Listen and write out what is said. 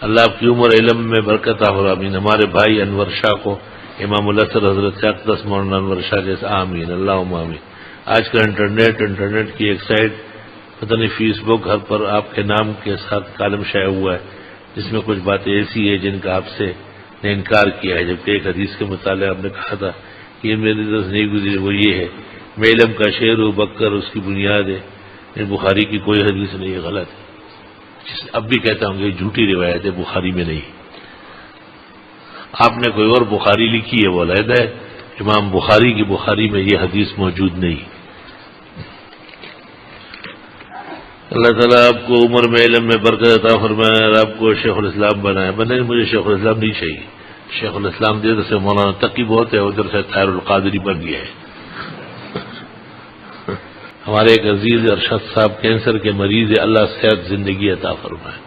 اللہ آپ کی عمر علم میں برکت عطا فرمائے. ہمارے بھائی انور شاہ کو امام الاسر حضرت اقدس مولانا انور شاہ جیسے آمین اللہم آمین. آج کا انٹرنیٹ کی ایک سائٹ پتہ نہیں فیس بک ہر پر آپ کے نام کے ساتھ کالم شائع ہوا ہے جس میں کچھ باتیں ایسی ہیں جن کا آپ سے نے انکار کیا ہے، جبکہ ایک حدیث کے مطالعے آپ نے کہا تھا کہ یہ میری طرف نہیں گزری. وہ یہ ہے میں علم کا شعر و بکر اس کی بنیاد ہے. یہ بخاری کی کوئی حدیث نہیں ہے، غلط ہے. اب بھی کہتا ہوں کہ یہ جھوٹی روایت ہے، بخاری میں نہیں. آپ نے کوئی اور بخاری لکھی ہے وہ علیحدہ ہے، امام بخاری کی بخاری میں یہ حدیث موجود نہیں. اللہ تعالیٰ آپ کو عمر میں علم میں برکت عطا فرمائے اور آپ کو شیخ الاسلام بنائے. مجھے شیخ الاسلام نہیں چاہیے. شیخ الاسلام ادھر سے مولانا تقی بہت ہے، ادھر سے طاہر القادری بن گیا ہے. ہمارے ایک عزیز ارشد صاحب کینسر کے مریض ہے، اللہ صحت زندگی عطا فرمائے.